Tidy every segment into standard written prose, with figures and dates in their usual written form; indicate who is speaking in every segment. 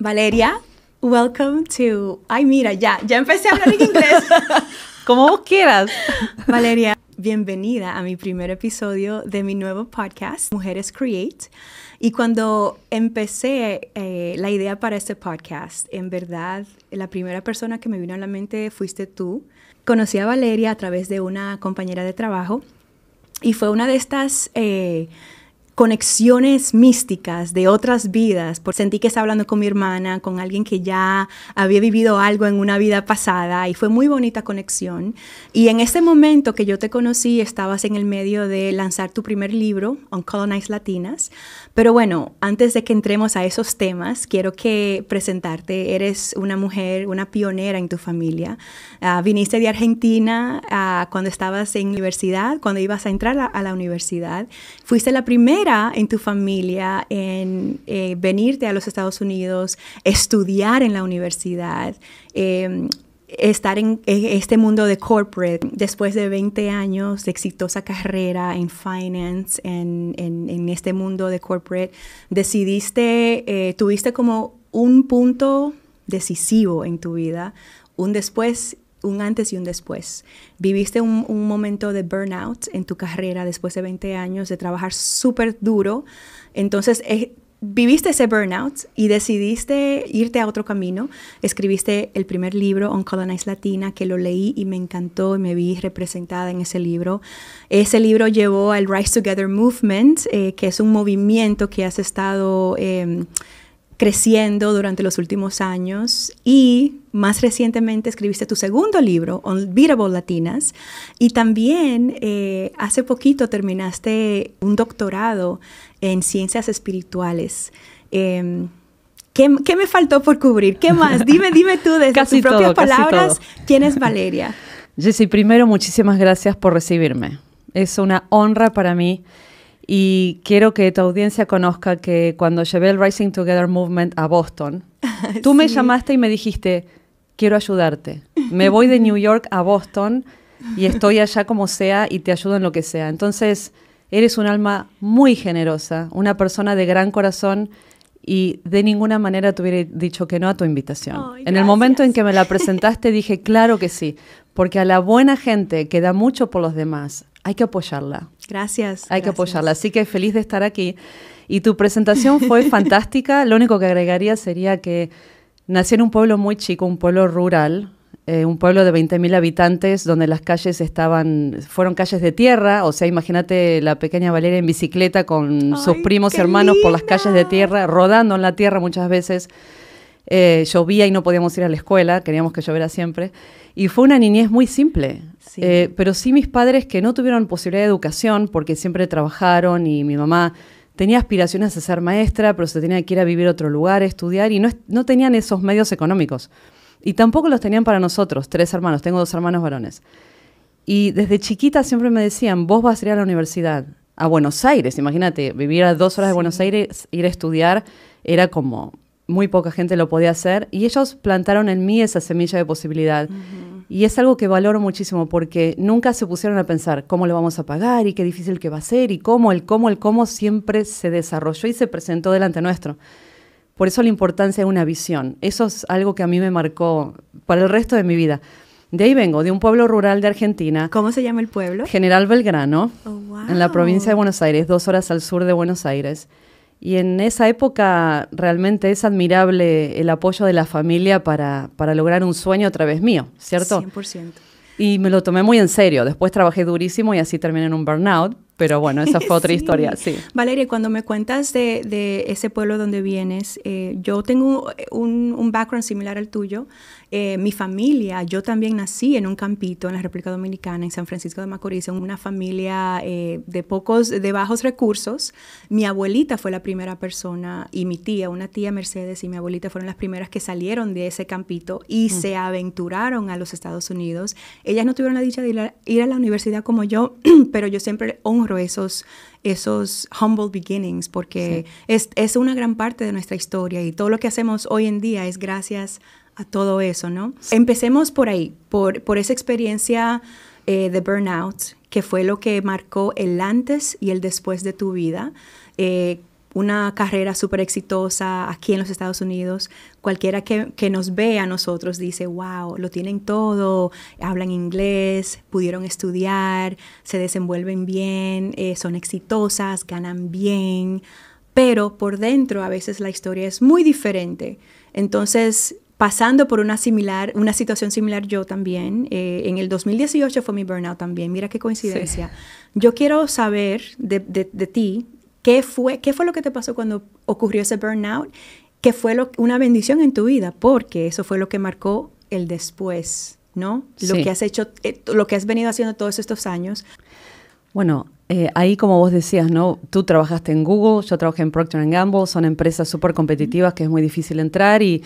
Speaker 1: Valeria, welcome to... Ay, mira, ya empecé a hablar en inglés.
Speaker 2: Como vos quieras.
Speaker 1: Valeria, bienvenida a mi primer episodio de mi nuevo podcast, Mujeres Create. Y cuando empecé la idea para este podcast, en verdad, la primera persona que me vino a la mente fuiste tú. Conocí a Valeria a través de una compañera de trabajo y fue una de estas... conexiones místicas de otras vidas, porque sentí que estaba hablando con mi hermana, con alguien que ya había vivido algo en una vida pasada y fue muy bonita conexión. Y en ese momento que yo te conocí, estabas en el medio de lanzar tu primer libro, Uncolonized Latinas. Pero bueno, antes de que entremos a esos temas, quiero que presentarte. Eres una mujer, una pionera en tu familia. Viniste de Argentina cuando estabas en universidad, cuando ibas a entrar a la universidad. Fuiste la primera en tu familia en venirte a los Estados Unidos, estudiar en la universidad, estar en este mundo de corporate. Después de 20 años de exitosa carrera en finance, en este mundo de corporate, decidiste, tuviste como un punto decisivo en tu vida, un después, un antes y un después. Viviste un momento de burnout en tu carrera después de 20 años de trabajar súper duro. Entonces, viviste ese burnout y decidiste irte a otro camino. Escribiste el primer libro, Uncolonized Latina, que lo leí y me encantó y me vi representada en ese libro. Ese libro llevó al Rise Together Movement, que es un movimiento que has estado... creciendo durante los últimos años, y más recientemente escribiste tu segundo libro, Unbeatable Latinas, y también hace poquito terminaste un doctorado en ciencias espirituales. ¿Qué me faltó por cubrir? ¿Qué más? Dime tú desde tus propias palabras, ¿quién es Valeria?
Speaker 2: Jessy, primero, muchísimas gracias por recibirme. Es una honra para mí. Y quiero que tu audiencia conozca que cuando llevé el Rising Together Movement a Boston, tú me llamaste y me dijiste, quiero ayudarte. Me voy de New York a Boston y estoy allá como sea y te ayudo en lo que sea. Entonces, eres un alma muy generosa, una persona de gran corazón y de ninguna manera te hubiera dicho que no a tu invitación.
Speaker 1: Ay,
Speaker 2: en el momento en que me la presentaste dije, claro que sí, porque a la buena gente que da mucho por los demás, hay que apoyarla.
Speaker 1: Gracias.
Speaker 2: Hay que apoyarla. Así que feliz de estar aquí. Y tu presentación fue fantástica. Lo único que agregaría sería que nací en un pueblo muy chico, un pueblo rural, un pueblo de 20.000 habitantes, donde las calles fueron calles de tierra. O sea, imagínate la pequeña Valeria en bicicleta con sus primos y hermanos por las calles de tierra, rodando en la tierra muchas veces. Llovía y no podíamos ir a la escuela, queríamos que lloviera siempre. Y fue una niñez muy simple. Sí. Pero sí mis padres que no tuvieron posibilidad de educación porque siempre trabajaron y mi mamá tenía aspiraciones a ser maestra, pero se tenía que ir a vivir a otro lugar, estudiar y no tenían esos medios económicos. Y tampoco los tenían para nosotros, 3 hermanos, tengo 2 hermanos varones. Y desde chiquita siempre me decían, vos vas a ir a la universidad, a Buenos Aires, imagínate, vivir a 2 horas de Buenos Aires, ir a estudiar, era como... Muy poca gente lo podía hacer y ellos plantaron en mí esa semilla de posibilidad. Uh-huh. Y es algo que valoro muchísimo porque nunca se pusieron a pensar cómo lo vamos a pagar y qué difícil que va a ser y cómo, el cómo siempre se desarrolló y se presentó delante nuestro. Por eso la importancia de una visión. Eso es algo que a mí me marcó para el resto de mi vida. De ahí vengo, de un pueblo rural de Argentina.
Speaker 1: ¿Cómo se llama el pueblo?
Speaker 2: General Belgrano,
Speaker 1: wow.
Speaker 2: En la provincia de Buenos Aires, 2 horas al sur de Buenos Aires. Y en esa época realmente es admirable el apoyo de la familia para lograr un sueño a través mío, ¿cierto?
Speaker 1: 100%.
Speaker 2: Y me lo tomé muy en serio. Después trabajé durísimo y así terminé en un burnout. Pero bueno, esa fue otra historia, sí.
Speaker 1: Valeria, cuando me cuentas de ese pueblo donde vienes, yo tengo un background similar al tuyo. Mi familia, yo también nací en un campito en la República Dominicana, en San Francisco de Macorís, en una familia de bajos recursos. Mi abuelita fue la primera persona y mi tía, una tía Mercedes y mi abuelita fueron las primeras que salieron de ese campito y se aventuraron a los Estados Unidos. Ellas no tuvieron la dicha de ir a la universidad como yo, pero yo siempre honro esos humble beginnings porque es una gran parte de nuestra historia y todo lo que hacemos hoy en día es gracias a todo eso, ¿no? Sí. Empecemos por ahí, por esa experiencia de burnout, que fue lo que marcó el antes y el después de tu vida. una carrera súper exitosa aquí en los Estados Unidos, cualquiera que nos ve a nosotros dice, wow, lo tienen todo, hablan inglés, pudieron estudiar, se desenvuelven bien, son exitosas, ganan bien, pero por dentro a veces la historia es muy diferente. Entonces, pasando por una situación similar yo también, en el 2018 fue mi burnout también, mira qué coincidencia. Sí. Yo quiero saber de ti, ¿qué fue lo que te pasó cuando ocurrió ese burnout? ¿Qué fue una bendición en tu vida? Porque eso fue lo que marcó el después, ¿no? Sí. Lo que has hecho, lo que has venido haciendo todos estos años.
Speaker 2: Bueno, ahí como vos decías, ¿no? Tú trabajaste en Google, yo trabajé en Procter & Gamble, son empresas súper competitivas que es muy difícil entrar y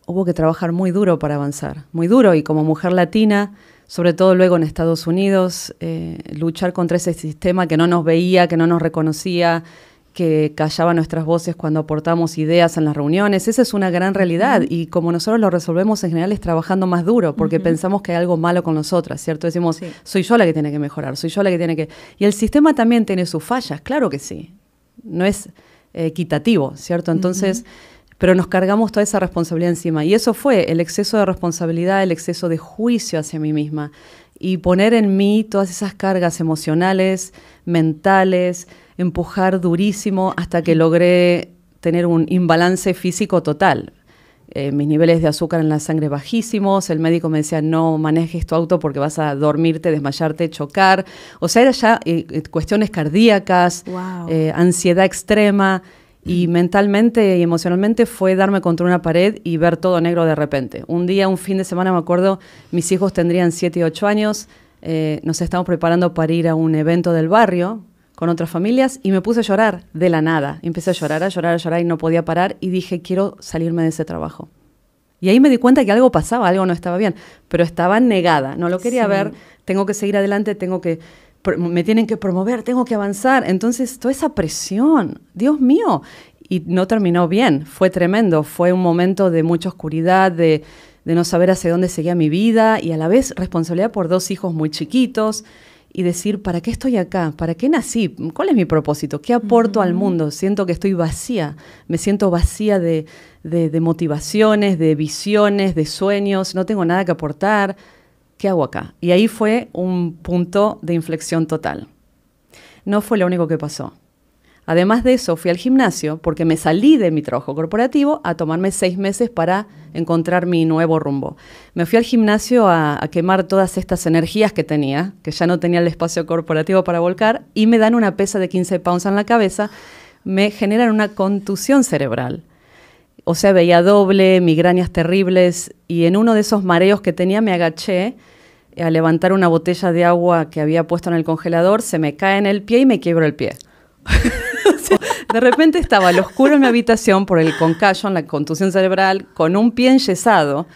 Speaker 2: hubo que trabajar muy duro para avanzar, muy duro. Y como mujer latina, sobre todo luego en Estados Unidos, luchar contra ese sistema que no nos veía, que no nos reconocía, que callaba nuestras voces cuando aportamos ideas en las reuniones. Esa es una gran realidad. Y como nosotros lo resolvemos en general es trabajando más duro, porque pensamos que hay algo malo con nosotras, ¿cierto? Decimos, sí, soy yo la que tiene que mejorar, soy yo la que tiene que... Y el sistema también tiene sus fallas, claro que sí. No es equitativo, ¿cierto? Entonces... pero nos cargamos toda esa responsabilidad encima. Y eso fue el exceso de responsabilidad, el exceso de juicio hacia mí misma. Y poner en mí todas esas cargas emocionales, mentales, empujar durísimo hasta que logré tener un imbalance físico total. Mis niveles de azúcar en la sangre bajísimos, el médico me decía, no manejes tu auto porque vas a dormirte, desmayarte, chocar. O sea, era ya cuestiones cardíacas, wow, ansiedad extrema. Y mentalmente y emocionalmente fue darme contra una pared y ver todo negro de repente. Un día, un fin de semana, me acuerdo, mis hijos tendrían 7 y 8 años, nos estábamos preparando para ir a un evento del barrio con otras familias y me puse a llorar de la nada. Empecé a llorar y no podía parar y dije, quiero salirme de ese trabajo. Y ahí me di cuenta que algo pasaba, algo no estaba bien, pero estaba negada, no lo quería ver, tengo que seguir adelante, me tienen que promover, tengo que avanzar. Entonces, toda esa presión, Dios mío, y no terminó bien, fue tremendo, fue un momento de mucha oscuridad, de no saber hacia dónde seguía mi vida y a la vez responsabilidad por 2 hijos muy chiquitos y decir, ¿para qué estoy acá? ¿Para qué nací? ¿Cuál es mi propósito? ¿Qué aporto al mundo? Siento que estoy vacía, me siento vacía de motivaciones, de visiones, de sueños, no tengo nada que aportar. ¿Qué hago acá? Y ahí fue un punto de inflexión total. No fue lo único que pasó. Además de eso, fui al gimnasio porque me salí de mi trabajo corporativo a tomarme 6 meses para encontrar mi nuevo rumbo. Me fui al gimnasio a quemar todas estas energías que tenía, que ya no tenía el espacio corporativo para volcar, y me dan una pesa de 15 pounds en la cabeza, me generan una contusión cerebral. O sea, veía doble, migrañas terribles, y en uno de esos mareos que tenía me agaché a levantar una botella de agua que había puesto en el congelador, se me cae en el pie y me quiebro el pie. O sea, de repente estaba al oscuro en mi habitación por el concussion, la contusión cerebral, con un pie enyesado.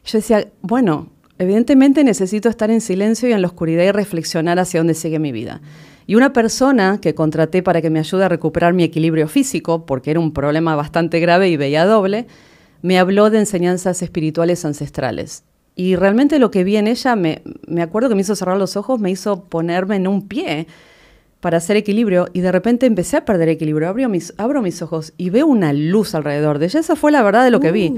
Speaker 2: Yo decía, bueno, evidentemente necesito estar en silencio y en la oscuridad y reflexionar hacia dónde sigue mi vida. Y una persona que contraté para que me ayude a recuperar mi equilibrio físico, porque era un problema bastante grave y veía doble, me habló de enseñanzas espirituales ancestrales. Y realmente lo que vi en ella, me acuerdo que me hizo cerrar los ojos, me hizo ponerme en un pie para hacer equilibrio, y de repente empecé a perder equilibrio. Abro mis ojos y veo una luz alrededor de ella. Esa fue la verdad de lo que vi.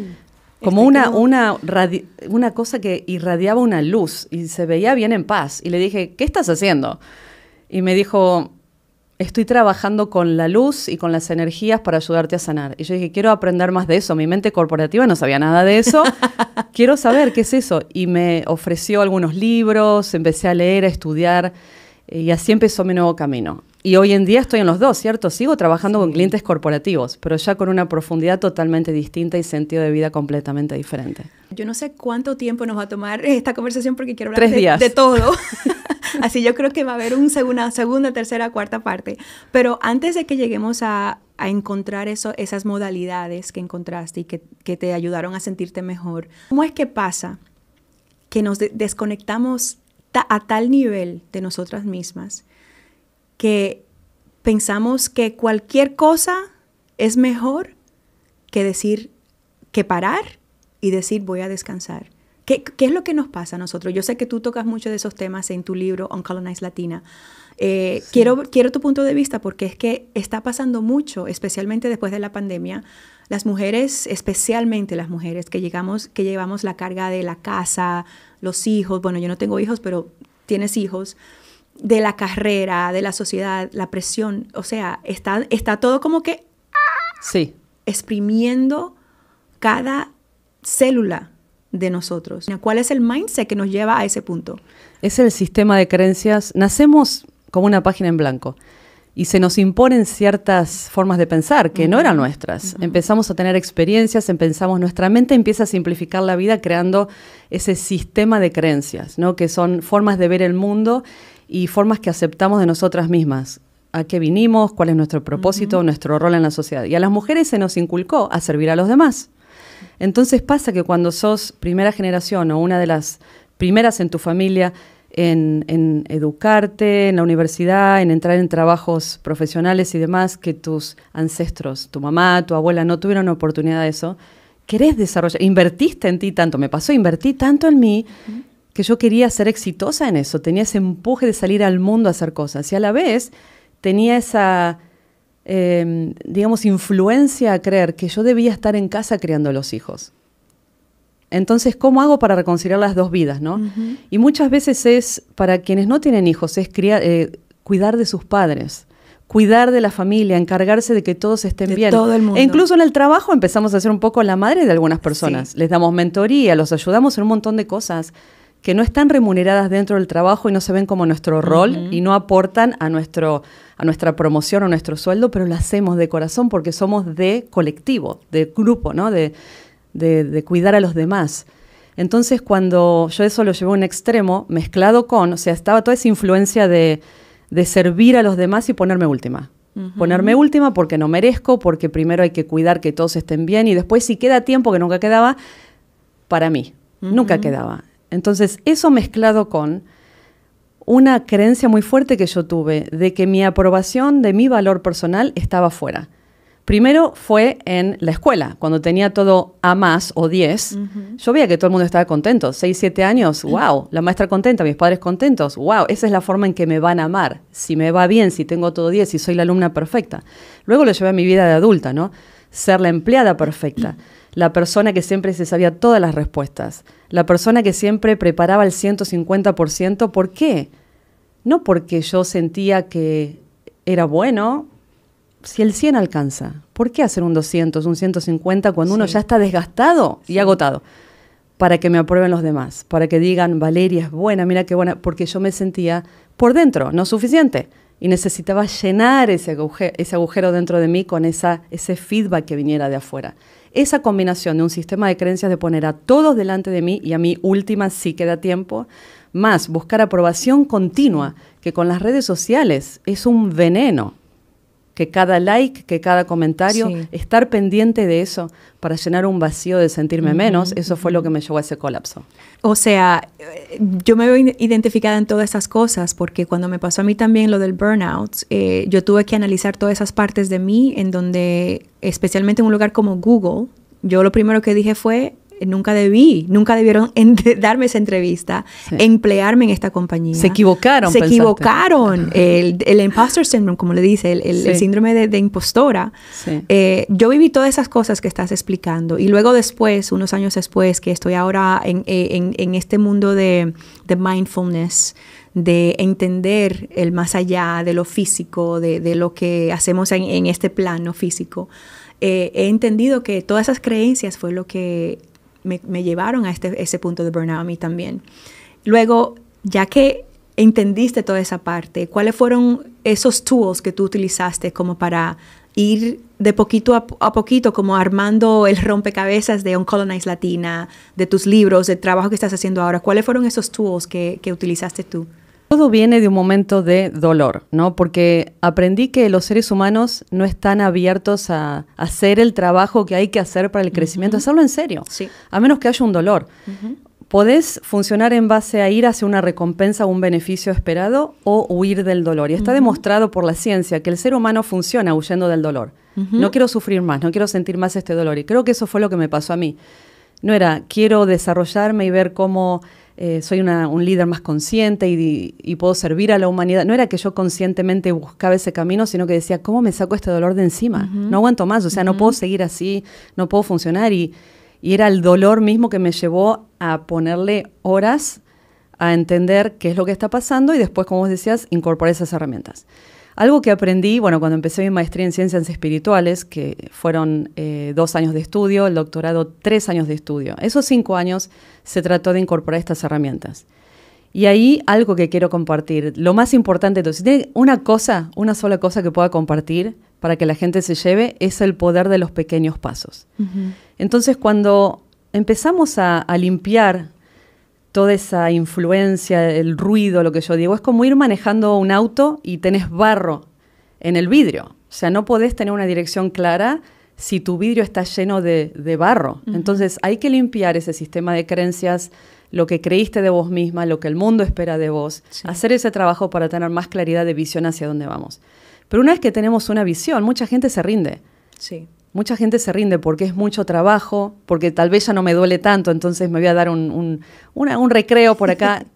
Speaker 2: Como una cosa que irradiaba una luz y se veía bien en paz. Y le dije, ¿qué estás haciendo? Y me dijo, estoy trabajando con la luz y con las energías para ayudarte a sanar. Y yo dije, quiero aprender más de eso. Mi mente corporativa no sabía nada de eso. Quiero saber qué es eso. Y me ofreció algunos libros, empecé a leer, a estudiar, y así empezó mi nuevo camino. Y hoy en día estoy en los dos, ¿cierto? Sigo trabajando con clientes corporativos, pero ya con una profundidad totalmente distinta y sentido de vida completamente diferente.
Speaker 1: Yo no sé cuánto tiempo nos va a tomar esta conversación porque quiero hablar
Speaker 2: 3 días.
Speaker 1: De todo. Así yo creo que va a haber una segunda, tercera, cuarta parte. Pero antes de que lleguemos a encontrar esas modalidades que encontraste y que te ayudaron a sentirte mejor, ¿cómo es que pasa que nos desconectamos a tal nivel de nosotras mismas que pensamos que cualquier cosa es mejor que parar y decir voy a descansar? ¿Qué es lo que nos pasa a nosotros? Yo sé que tú tocas mucho de esos temas en tu libro Uncolonized Latina. Sí. Quiero tu punto de vista porque es que está pasando mucho, especialmente después de la pandemia. Las mujeres, especialmente las mujeres que llevamos la carga de la casa, los hijos, bueno, yo no tengo hijos, pero tienes hijos, de la carrera, de la sociedad, la presión, o sea, está todo como que
Speaker 2: sí,
Speaker 1: exprimiendo cada célula de nosotros. ¿Cuál es el mindset que nos lleva a ese punto?
Speaker 2: Es el sistema de creencias. Nacemos como una página en blanco y se nos imponen ciertas formas de pensar que no eran nuestras. Empezamos a tener experiencias, nuestra mente empieza a simplificar la vida creando ese sistema de creencias, ¿no? Que son formas de ver el mundo y formas que aceptamos de nosotras mismas. ¿A qué vinimos? ¿Cuál es nuestro propósito? Nuestro rol en la sociedad. Y a las mujeres se nos inculcó a servir a los demás. Entonces pasa que cuando sos primera generación o una de las primeras en tu familia en educarte en la universidad, en entrar en trabajos profesionales y demás, que tus ancestros, tu mamá, tu abuela no tuvieron oportunidad de eso, querés desarrollar, invertiste en ti tanto, me pasó, invertí tanto en mí que yo quería ser exitosa en eso, tenía ese empuje de salir al mundo a hacer cosas y a la vez tenía esa, influencia a creer que yo debía estar en casa criando a los hijos. Entonces, ¿cómo hago para reconciliar las dos vidas, no? Y muchas veces es, para quienes no tienen hijos, es cuidar de sus padres, cuidar de la familia, encargarse de que todos estén bien.
Speaker 1: Todo el mundo.
Speaker 2: E incluso en el trabajo empezamos a ser un poco la madre de algunas personas. Sí. Les damos mentoría, los ayudamos en un montón de cosas que no están remuneradas dentro del trabajo y no se ven como nuestro rol y no aportan a nuestra promoción o nuestro sueldo, pero lo hacemos de corazón porque somos de colectivo, de grupo, ¿no? De cuidar a los demás. Entonces, cuando yo eso lo llevé a un extremo, mezclado con, o sea, estaba toda esa influencia de servir a los demás y ponerme última. Ponerme última porque no merezco, porque primero hay que cuidar que todos estén bien y después si queda tiempo, que nunca quedaba, para mí. Nunca quedaba. Entonces, eso mezclado con una creencia muy fuerte que yo tuve de que mi aprobación de mi valor personal estaba fuera. Primero fue en la escuela, cuando tenía todo A más o 10, yo veía que todo el mundo estaba contento. 6, 7 años, wow, la maestra contenta, mis padres contentos, wow, esa es la forma en que me van a amar. Si me va bien, si tengo todo 10, si soy la alumna perfecta. Luego lo llevé a mi vida de adulta, ¿no? Ser la empleada perfecta, la persona que siempre se sabía todas las respuestas, la persona que siempre preparaba el 150%. ¿Por qué? No porque yo sentía que era bueno. Si el 100 alcanza, ¿por qué hacer un 200, un 150 cuando uno ya está desgastado y agotado? Para que me aprueben los demás, para que digan, Valeria es buena, mira qué buena, porque yo me sentía por dentro no suficiente y necesitaba llenar ese agujero dentro de mí con ese feedback que viniera de afuera. Esa combinación de un sistema de creencias de poner a todos delante de mí y a mí última sí queda tiempo, más buscar aprobación continua, que con las redes sociales es un veneno. Que cada like, que cada comentario, estar pendiente de eso para llenar un vacío de sentirme menos, eso fue lo que me llevó a ese colapso.
Speaker 1: O sea, yo me veo identificada en todas esas cosas porque cuando me pasó a mí también lo del burnout, yo tuve que analizar todas esas partes de mí en donde, especialmente en un lugar como Google, yo lo primero que dije fue, nunca debieron darme esa entrevista, emplearme en esta compañía.
Speaker 2: Se equivocaron.
Speaker 1: El imposter syndrome, como le dice, el síndrome de impostora. Sí. Yo viví todas esas cosas que estás explicando. Y luego después, unos años después, que estoy ahora en este mundo de mindfulness, de entender el más allá de lo físico, de lo que hacemos en este plano físico, he entendido que todas esas creencias fue lo que me llevaron a ese punto de burnout a mí también. Luego, ya que entendiste toda esa parte, ¿cuáles fueron esos tools que tú utilizaste como para ir de poquito a poquito como armando el rompecabezas de Uncolonized Latina, de tus libros, del trabajo que estás haciendo ahora? ¿Cuáles fueron esos tools que utilizaste tú?
Speaker 2: Todo viene de un momento de dolor, ¿no? Porque aprendí que los seres humanos no están abiertos a hacer el trabajo que hay que hacer para el crecimiento, hacerlo en serio, a menos que haya un dolor. Podés funcionar en base a ir hacia una recompensa o un beneficio esperado o huir del dolor. Y está demostrado por la ciencia que el ser humano funciona huyendo del dolor. No quiero sufrir más, no quiero sentir más este dolor. Y creo que eso fue lo que me pasó a mí. No era, quiero desarrollarme y ver cómo soy un líder más consciente y puedo servir a la humanidad. No era que yo conscientemente buscaba ese camino, sino que decía, ¿cómo me saco este dolor de encima? No aguanto más, o sea, no puedo seguir así, no puedo funcionar. Y era el dolor mismo que me llevó a ponerle horas a entender qué es lo que está pasando y después, como vos decías, incorporar esas herramientas. Algo que aprendí, bueno, cuando empecé mi maestría en Ciencias Espirituales, que fueron 2 años de estudio, el doctorado 3 años de estudio. Esos 5 años se trató de incorporar estas herramientas. Y ahí algo que quiero compartir. Lo más importante, entonces, si tiene una sola cosa que pueda compartir para que la gente se lleve, es el poder de los pequeños pasos. Entonces, cuando empezamos a limpiar toda esa influencia, el ruido, lo que yo digo, es como ir manejando un auto y tenés barro en el vidrio. O sea, no podés tener una dirección clara si tu vidrio está lleno de barro. Entonces, hay que limpiar ese sistema de creencias, lo que creíste de vos misma, lo que el mundo espera de vos, hacer ese trabajo para tener más claridad de visión hacia dónde vamos. Pero una vez que tenemos una visión, mucha gente se rinde.
Speaker 1: Sí.
Speaker 2: Mucha gente se rinde porque es mucho trabajo, porque tal vez ya no me duele tanto, entonces me voy a dar un recreo por acá.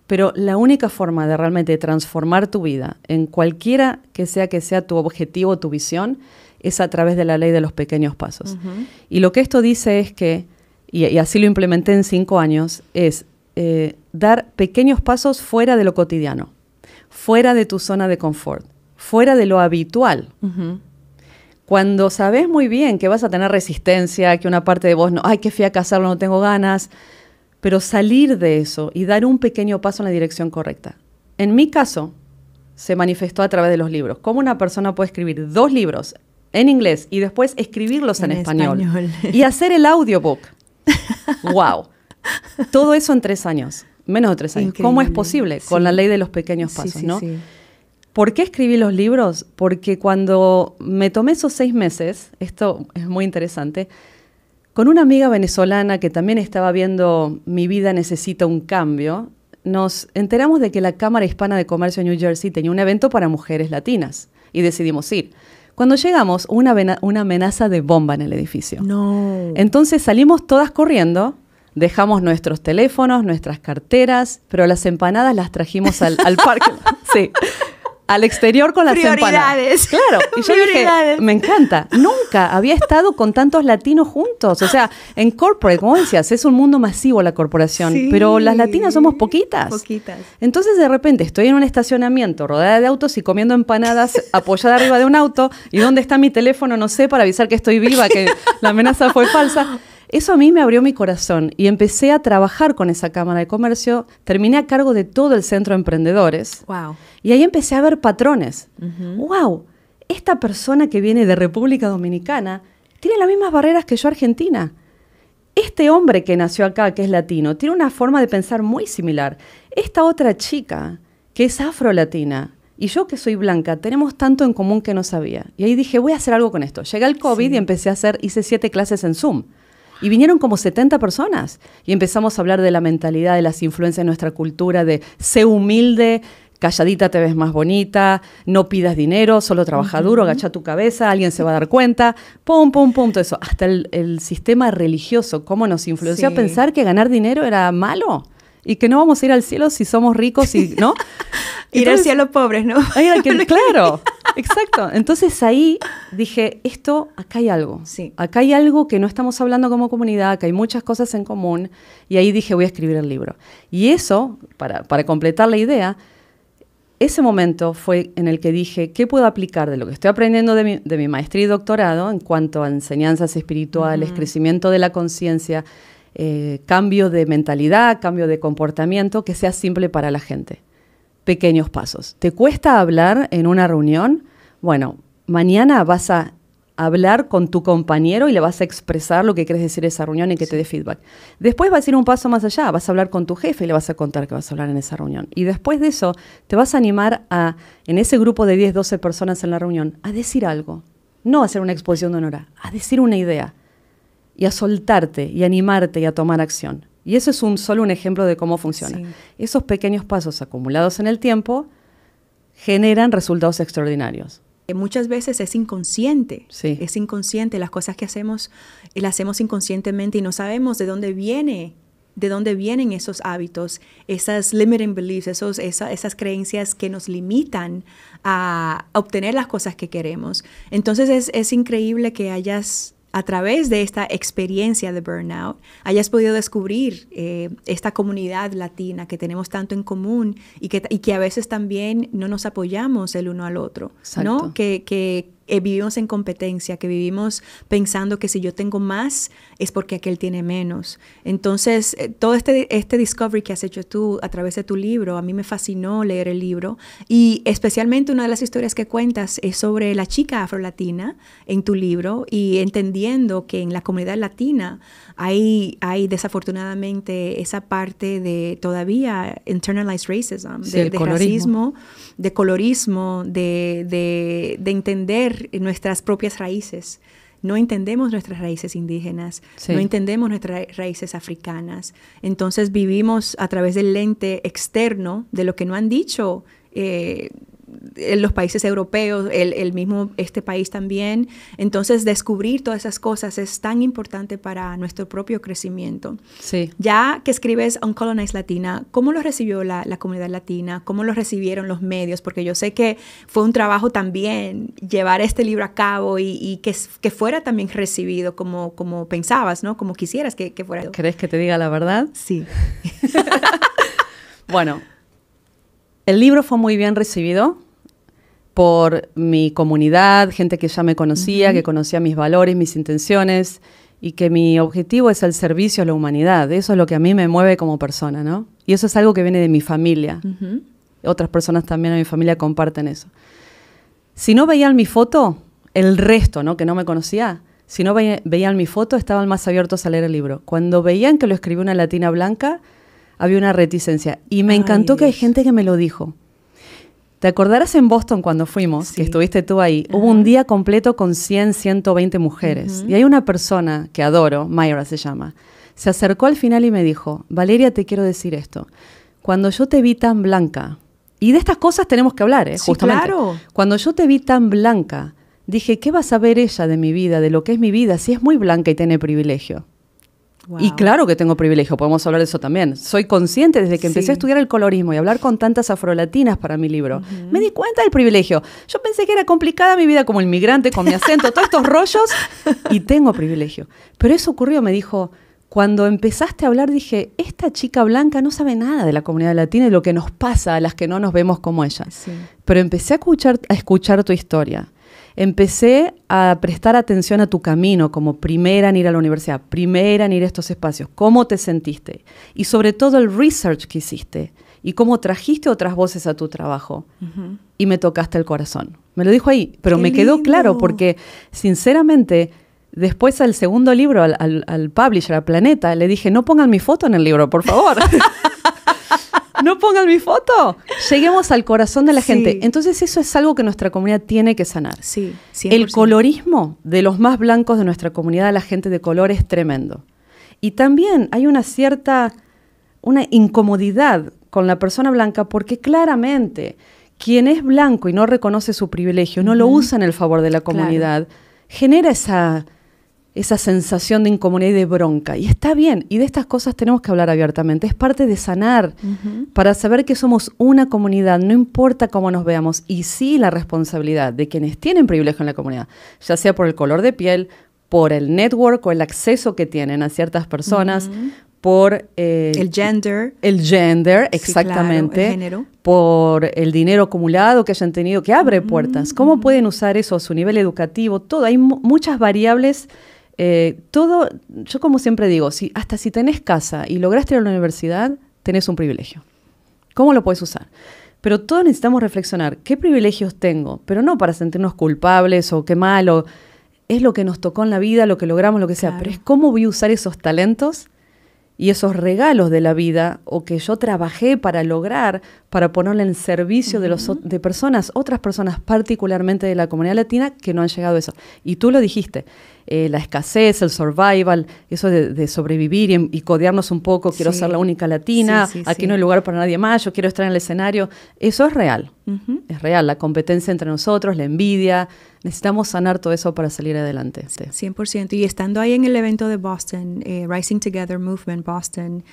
Speaker 2: Pero la única forma de realmente transformar tu vida en cualquiera que sea tu objetivo, tu visión, es a través de la ley de los pequeños pasos. Y lo que esto dice es que, y así lo implementé en 5 años, es dar pequeños pasos fuera de lo cotidiano, fuera de tu zona de confort, fuera de lo habitual. Cuando sabes muy bien que vas a tener resistencia, que una parte de vos no, ay, qué fiaca hacerlo, no tengo ganas, pero salir de eso y dar un pequeño paso en la dirección correcta. En mi caso, se manifestó a través de los libros. ¿Cómo una persona puede escribir 2 libros en inglés y después escribirlos en español? Y hacer el audiobook. ¡Wow! Todo eso en 3 años, menos de 3 años. Increíble. ¿Cómo es posible? Con la ley de los pequeños pasos, ¿no? Sí. ¿Por qué escribí los libros? Porque cuando me tomé esos 6 meses, esto es muy interesante, con una amiga venezolana que también estaba viendo Mi vida necesita un cambio, nos enteramos de que la Cámara Hispana de Comercio en New Jersey tenía un evento para mujeres latinas y decidimos ir. Cuando llegamos, una amenaza de bomba en el edificio.
Speaker 1: No.
Speaker 2: Entonces salimos todas corriendo, dejamos nuestros teléfonos, nuestras carteras, pero las empanadas las trajimos al parque. Sí. Al exterior con las empanadas. Claro, y yo dije, me encanta. Nunca había estado con tantos latinos juntos. O sea, en corporate, como decías, es un mundo masivo la corporación, pero las latinas somos poquitas. Entonces, de repente, estoy en un estacionamiento rodeada de autos y comiendo empanadas apoyada arriba de un auto. ¿Y dónde está mi teléfono? No sé, para avisar que estoy viva, que la amenaza fue falsa. Eso a mí me abrió mi corazón y empecé a trabajar con esa Cámara de Comercio. Terminé a cargo de todo el Centro de Emprendedores.
Speaker 1: Wow.
Speaker 2: Y ahí empecé a ver patrones. Wow, esta persona que viene de República Dominicana tiene las mismas barreras que yo, Argentina. Este hombre que nació acá, que es latino, tiene una forma de pensar muy similar. Esta otra chica, que es afrolatina, y yo que soy blanca, tenemos tanto en común que no sabía. Y ahí dije, voy a hacer algo con esto. Llegué al COVID y hice 7 clases en Zoom. Y vinieron como 70 personas. Y empezamos a hablar de la mentalidad, de las influencias de nuestra cultura, de sé humilde, calladita te ves más bonita, no pidas dinero, solo trabaja duro, agacha tu cabeza, alguien se va a dar cuenta, pum, pum, pum, todo eso. Hasta el sistema religioso, cómo nos influenció a pensar que ganar dinero era malo y que no vamos a ir al cielo si somos ricos, ¿no?
Speaker 1: Ir al cielo pobres, ¿no?
Speaker 2: Claro, exacto. Entonces ahí dije, acá hay algo.
Speaker 1: Sí.
Speaker 2: Acá hay algo que no estamos hablando como comunidad, que hay muchas cosas en común. Y ahí dije, voy a escribir el libro. Y eso, para completar la idea, ese momento fue en el que dije, ¿qué puedo aplicar de lo que estoy aprendiendo de mi maestría y doctorado en cuanto a enseñanzas espirituales, crecimiento de la conciencia, cambio de mentalidad, cambio de comportamiento, que sea simple para la gente? Pequeños pasos. ¿Te cuesta hablar en una reunión? Bueno, mañana vas a hablar con tu compañero y le vas a expresar lo que quieres decir en esa reunión y que te dé feedback. Después vas a ir un paso más allá, vas a hablar con tu jefe y le vas a contar que vas a hablar en esa reunión. Y después de eso, te vas a animar en ese grupo de 10, 12 personas en la reunión, a decir algo. No a hacer una exposición de honor, a decir una idea. Y a soltarte, y a animarte, y a tomar acción. Y eso es solo un ejemplo de cómo funciona. Sí. Esos pequeños pasos acumulados en el tiempo generan resultados extraordinarios.
Speaker 1: muchas veces es inconsciente.
Speaker 2: Sí.
Speaker 1: Es inconsciente. Las cosas que hacemos, las hacemos inconscientemente y no sabemos de dónde vienen esos hábitos, esas limiting beliefs, esas creencias que nos limitan a obtener las cosas que queremos. Entonces es increíble que hayas, a través de esta experiencia de burnout, hayas podido descubrir esta comunidad latina que tenemos tanto en común y que a veces también no nos apoyamos el uno al otro, ¿no? Que vivimos en competencia, que vivimos pensando que si yo tengo más es porque aquel tiene menos. Entonces, todo este discovery que has hecho tú a través de tu libro, a mí me fascinó leer el libro, y especialmente una de las historias que cuentas es sobre la chica afrolatina en tu libro, y entendiendo que en la comunidad latina hay desafortunadamente esa parte de todavía internalized racism,
Speaker 2: sí,
Speaker 1: de racismo, de colorismo, de entender nuestras propias raíces. No entendemos nuestras raíces indígenas, sí. No entendemos nuestras raíces africanas. Entonces vivimos a través del lente externo de lo que no han dicho en los países europeos, el mismo este país también. Entonces descubrir todas esas cosas es tan importante para nuestro propio crecimiento.
Speaker 2: Sí.
Speaker 1: Ya que escribes Uncolonized Latina, ¿cómo lo recibió la comunidad latina? ¿Cómo lo recibieron los medios? Porque yo sé que fue un trabajo también llevar este libro a cabo y que fuera también recibido como pensabas, ¿no? Como quisieras que fuera.
Speaker 2: ¿Querés que te diga la verdad?
Speaker 1: Sí.
Speaker 2: Bueno, el libro fue muy bien recibido por mi comunidad, gente que ya me conocía, que conocía mis valores, mis intenciones, y que mi objetivo es el servicio a la humanidad. Eso es lo que a mí me mueve como persona, ¿no? Y eso es algo que viene de mi familia. Otras personas también en mi familia comparten eso. Si no veían mi foto, el resto, ¿no? Que no me conocía, si no veían mi foto, estaban más abiertos a leer el libro. Cuando veían que lo escribió una latina blanca, había una reticencia. Y me encantó que hay gente que me lo dijo. ¿Te acordarás en Boston cuando fuimos, que estuviste tú ahí? Hubo un día completo con 100, 120 mujeres. Y hay una persona que adoro, Mayra se llama, se acercó al final y me dijo, Valeria, te quiero decir esto. Cuando yo te vi tan blanca, y de estas cosas tenemos que hablar,
Speaker 1: sí,
Speaker 2: justamente.
Speaker 1: Claro.
Speaker 2: Cuando yo te vi tan blanca, dije, ¿qué va a saber ella de mi vida, de lo que es mi vida, si es muy blanca y tiene privilegio? Wow. Y claro que tengo privilegio, podemos hablar de eso también. Soy consciente desde que empecé a estudiar el colorismo y hablar con tantas afrolatinas para mi libro. Me di cuenta del privilegio. Yo pensé que era complicada mi vida como inmigrante, con mi acento, todos estos rollos, y tengo privilegio. Pero eso ocurrió, me dijo, cuando empezaste a hablar, dije, esta chica blanca no sabe nada de la comunidad latina y lo que nos pasa a las que no nos vemos como ella. Sí. Pero empecé a escuchar tu historia. Empecé a prestar atención a tu camino como primera en ir a la universidad, primera en ir a estos espacios, cómo te sentiste y sobre todo el research que hiciste y cómo trajiste otras voces a tu trabajo y me tocaste el corazón. Me lo dijo ahí, pero me quedó claro porque sinceramente después al segundo libro, al publisher, a Planeta, le dije no pongan mi foto en el libro, por favor. No pongan mi foto. Lleguemos al corazón de la gente. Entonces eso es algo que nuestra comunidad tiene que sanar.
Speaker 1: Sí, 100%.
Speaker 2: El colorismo de los más blancos de nuestra comunidad, la gente de color, es tremendo. Y también hay una incomodidad con la persona blanca porque claramente quien es blanco y no reconoce su privilegio, no lo usa en el favor de la comunidad, genera esa sensación de incomodidad y de bronca. Y está bien, y de estas cosas tenemos que hablar abiertamente. Es parte de sanar, para saber que somos una comunidad, no importa cómo nos veamos. Y sí la responsabilidad de quienes tienen privilegio en la comunidad, ya sea por el color de piel, por el network o el acceso que tienen a ciertas personas, por
Speaker 1: el gender.
Speaker 2: El gender, exactamente.
Speaker 1: Claro, el género.
Speaker 2: Por el dinero acumulado que hayan tenido, que abre puertas. ¿Cómo pueden usar eso a su nivel educativo? Todo. Hay muchas variables. Todo, yo como siempre digo, hasta si tenés casa y lograste ir a la universidad, tenés un privilegio. ¿Cómo lo puedes usar? Pero todos necesitamos reflexionar, ¿qué privilegios tengo? Pero no para sentirnos culpables o qué malo, es lo que nos tocó en la vida, lo que logramos, lo que sea, pero es cómo voy a usar esos talentos y esos regalos de la vida o que yo trabajé para lograr, para ponerlo en servicio de personas, otras personas, particularmente de la comunidad latina, que no han llegado a eso. Y tú lo dijiste, la escasez, el survival, eso de sobrevivir y codearnos un poco, quiero ser la única latina, aquí no hay lugar para nadie más, yo quiero estar en el escenario. Eso es real, es real, la competencia entre nosotros, la envidia, necesitamos sanar todo eso para salir adelante.
Speaker 1: 100%. Y estando ahí en el evento de Boston, Rising Together Movement Boston,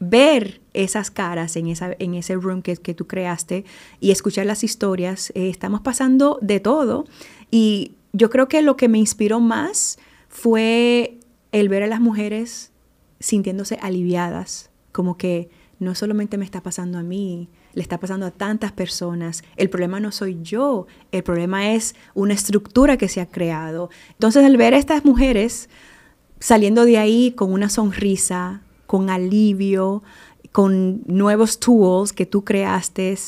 Speaker 1: ver esas caras en ese room que tú creaste y escuchar las historias, estamos pasando de todo. Y yo creo que lo que me inspiró más fue el ver a las mujeres sintiéndose aliviadas, como que no solamente me está pasando a mí, le está pasando a tantas personas. El problema no soy yo, el problema es una estructura que se ha creado. Entonces, al ver a estas mujeres saliendo de ahí con una sonrisa, con alivio, con nuevos tools que tú creaste,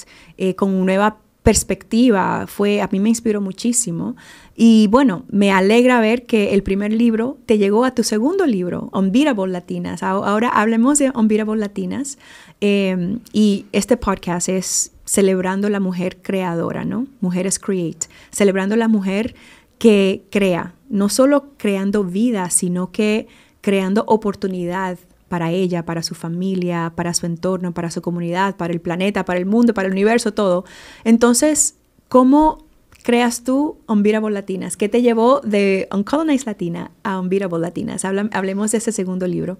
Speaker 1: con nueva perspectiva, a mí me inspiró muchísimo. Y bueno, me alegra ver que el primer libro te llegó a tu segundo libro, Unbeatable Latinas. Ahora hablemos de Unbeatable Latinas. Y este podcast es celebrando la mujer creadora, ¿no? Mujeres Create. Celebrando la mujer que crea, no solo creando vida, sino que creando oportunidad para ella, para su familia, para su entorno, para su comunidad, para el planeta, para el mundo, para el universo, todo. Entonces, ¿cómo creas tú Unbeatable Latinas? ¿Qué te llevó de Uncolonized Latina a Unbeatable Latinas? Hablemos de ese segundo libro.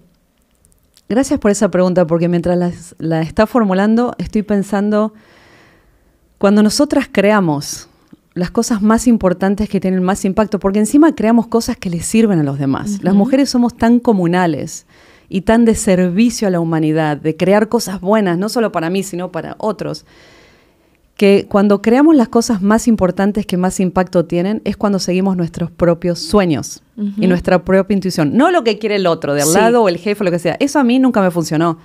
Speaker 2: Gracias por esa pregunta, porque mientras la está formulando, estoy pensando, cuando nosotras creamos las cosas más importantes que tienen más impacto, porque encima creamos cosas que les sirven a los demás. Las mujeres somos tan comunales y tan de servicio a la humanidad, de crear cosas buenas, no solo para mí, sino para otros, que cuando creamos las cosas más importantes que más impacto tienen, es cuando seguimos nuestros propios sueños y nuestra propia intuición. No lo que quiere el otro, de al lado o el jefe o lo que sea. Eso a mí nunca me funcionó.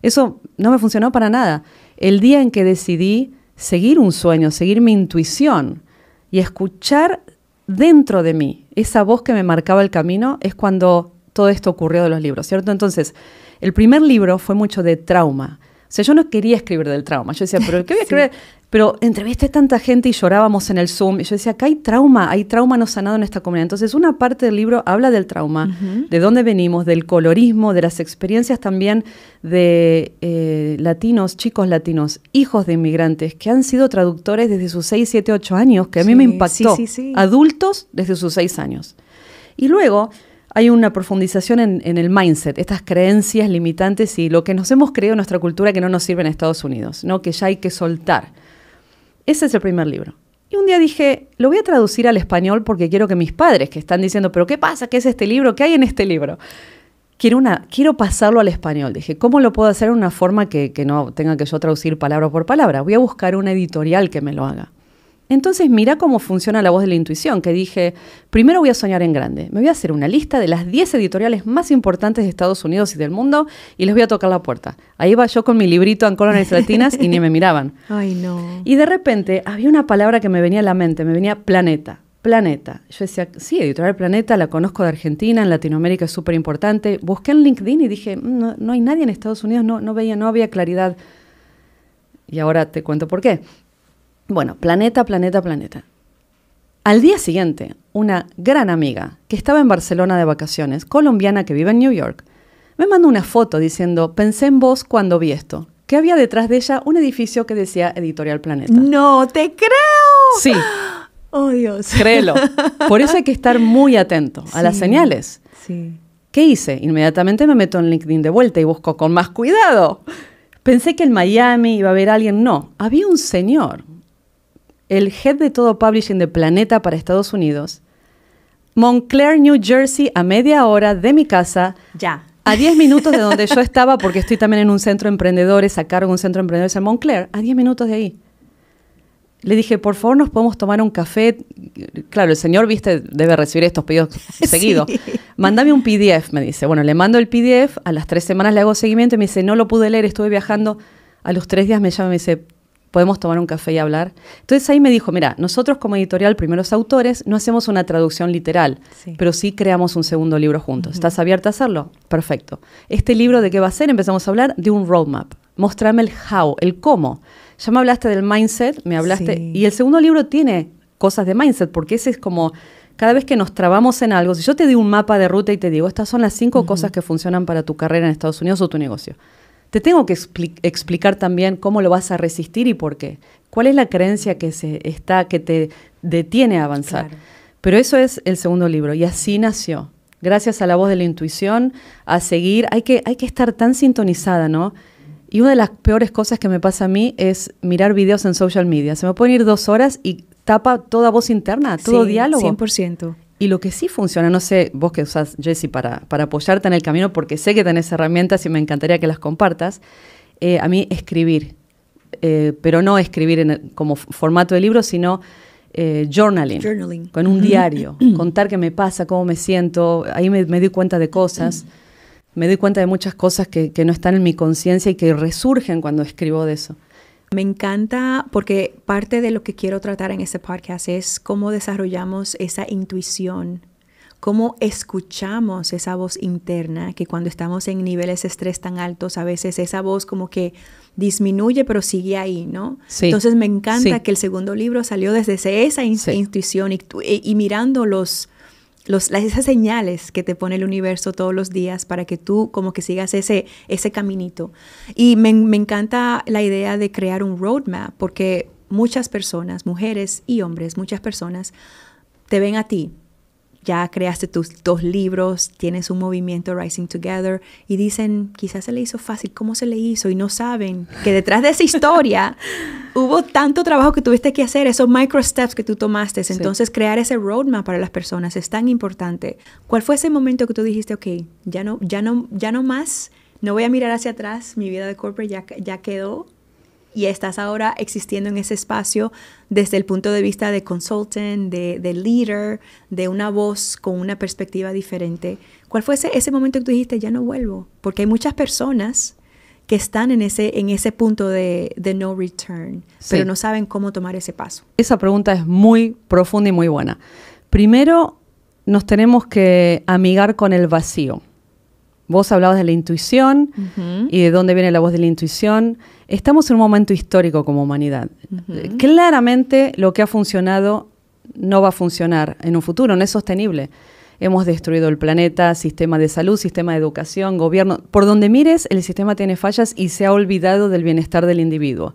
Speaker 2: Eso no me funcionó para nada. El día en que decidí seguir un sueño, seguir mi intuición y escuchar dentro de mí esa voz que me marcaba el camino, es cuando todo esto ocurrió de los libros, ¿cierto? Entonces, el primer libro fue mucho de trauma. O sea, yo no quería escribir del trauma. Yo decía, ¿pero qué voy a escribir? Pero entrevisté tanta gente y llorábamos en el Zoom. Y yo decía, acá hay trauma no sanado en esta comunidad. Entonces, una parte del libro habla del trauma, de dónde venimos, del colorismo, de las experiencias también de latinos, chicos latinos, hijos de inmigrantes, que han sido traductores desde sus 6, 7, 8 años, que a mí me impactó. Adultos desde sus 6 años. Y luego hay una profundización en el mindset, estas creencias limitantes y lo que nos hemos creído en nuestra cultura que no nos sirve en Estados Unidos, ¿no? Que ya hay que soltar. Ese es el primer libro. Y un día dije, lo voy a traducir al español porque quiero que mis padres, que están diciendo, ¿pero qué pasa? ¿Qué es este libro? ¿Qué hay en este libro? Quiero pasarlo al español. Dije, ¿cómo lo puedo hacer en una forma que no tenga que yo traducir palabra por palabra? Voy a buscar una editorial que me lo haga. Entonces, mira cómo funciona la voz de la intuición, que dije, primero voy a soñar en grande. Me voy a hacer una lista de las 10 editoriales más importantes de Estados Unidos y del mundo y les voy a tocar la puerta. Ahí va yo con mi librito Uncolonized Latinas y ni me miraban.
Speaker 1: Ay, no.
Speaker 2: Y de repente había una palabra que me venía a la mente, me venía planeta. Planeta. Yo decía, sí, Editorial Planeta, la conozco de Argentina, en Latinoamérica es súper importante. Busqué en LinkedIn y dije, no hay nadie en Estados Unidos, no había claridad. Y ahora te cuento por qué. Bueno, Planeta. Al día siguiente, una gran amiga que estaba en Barcelona de vacaciones, colombiana que vive en New York, me mandó una foto diciendo, pensé en vos cuando vi esto, que había detrás de ella un edificio que decía Editorial Planeta.
Speaker 1: ¡No te creo!
Speaker 2: Sí.
Speaker 1: ¡Oh, Dios!
Speaker 2: Créelo. Por eso hay que estar muy atento a las señales.
Speaker 1: Sí.
Speaker 2: ¿Qué hice? Inmediatamente me meto en LinkedIn de vuelta y busco con más cuidado. Pensé que en Miami iba a haber alguien. No, había un señor, el head de todo publishing de Planeta para Estados Unidos, Montclair, New Jersey, a media hora de mi casa.
Speaker 1: Ya.
Speaker 2: A 10 minutos de donde yo estaba, porque estoy también en un centro de emprendedores, a cargo de un centro de emprendedores en Montclair, a 10 minutos de ahí. Le dije, por favor, ¿nos podemos tomar un café? Claro, el señor, viste, debe recibir estos pedidos seguidos. Sí. Mándame un PDF, me dice. Bueno, le mando el PDF, a las 3 semanas le hago seguimiento y me dice, no lo pude leer, estuve viajando. A los 3 días me llama y me dice, ¿podemos tomar un café y hablar? Entonces ahí me dijo, mira, nosotros como editorial Primeros Autores no hacemos una traducción literal, pero sí creamos un segundo libro juntos. ¿Estás abierta a hacerlo? Perfecto. ¿Este libro de qué va a ser? Empezamos a hablar de un roadmap. Mostrame el how, el cómo. ya me hablaste del mindset, me hablaste,
Speaker 1: Sí.
Speaker 2: y el segundo libro tiene cosas de mindset, porque ese es como, cada vez que nos trabamos en algo, si yo te doy un mapa de ruta y te digo, estas son las 5 cosas que funcionan para tu carrera en Estados Unidos o tu negocio, te tengo que explicar también cómo lo vas a resistir y por qué. ¿Cuál es la creencia que te detiene a avanzar?
Speaker 1: Claro.
Speaker 2: Pero eso es el segundo libro, y así nació. Gracias a la voz de la intuición, a seguir, hay que estar tan sintonizada, ¿no? Y una de las peores cosas que me pasa a mí es mirar videos en social media. Se me pueden ir 2 horas y tapa toda voz interna, todo
Speaker 1: Sí,
Speaker 2: diálogo.
Speaker 1: 100%.
Speaker 2: Y lo que sí funciona, no sé, vos que usás, Jessie, para apoyarte en el camino, porque sé que tenés herramientas y me encantaría que las compartas, a mí escribir, pero no escribir como formato de libro, sino journaling, con un diario, contar qué me pasa, cómo me siento, ahí me doy cuenta de cosas, me doy cuenta de muchas cosas que no están en mi conciencia y que resurgen cuando escribo de eso.
Speaker 1: Me encanta porque parte de lo que quiero tratar en este podcast es cómo desarrollamos esa intuición, cómo escuchamos esa voz interna, que cuando estamos en niveles de estrés tan altos, a veces esa voz como que disminuye, pero sigue ahí, ¿no?
Speaker 2: Sí.
Speaker 1: Entonces me encanta
Speaker 2: Sí.
Speaker 1: que el segundo libro salió desde esa
Speaker 2: Sí.
Speaker 1: intuición y mirando esas señales que te pone el universo todos los días para que tú como que sigas ese caminito. Y me encanta la idea de crear un roadmap, porque muchas personas, mujeres y hombres, muchas personas te ven a ti. Ya creaste tus 2 libros, tienes un movimiento Rising Together y dicen, quizás se le hizo fácil, ¿cómo se le hizo? Y no saben que detrás de esa historia hubo tanto trabajo que tuviste que hacer, esos micro steps que tú tomaste.
Speaker 2: Sí.
Speaker 1: Entonces, crear ese roadmap para las personas es tan importante. ¿Cuál fue ese momento que tú dijiste, ok, ya no más, no voy a mirar hacia atrás, mi vida de corporate ya quedó? Y estás ahora existiendo en ese espacio desde el punto de vista de consultant, de leader, de una voz con una perspectiva diferente. ¿Cuál fue ese momento que tú dijiste, ya no vuelvo? Porque hay muchas personas que están en ese punto de no return,
Speaker 2: Sí.
Speaker 1: pero no saben cómo tomar ese paso.
Speaker 2: Esa pregunta es muy profunda y muy buena. Primero, nos tenemos que amigar con el vacío. Vos hablabas de la intuición y de dónde viene la voz de la intuición. Estamos en un momento histórico como humanidad. Claramente lo que ha funcionado no va a funcionar en un futuro, no es sostenible. Hemos destruido el planeta, sistema de salud, sistema de educación, gobierno. Por donde mires, el sistema tiene fallas y se ha olvidado del bienestar del individuo.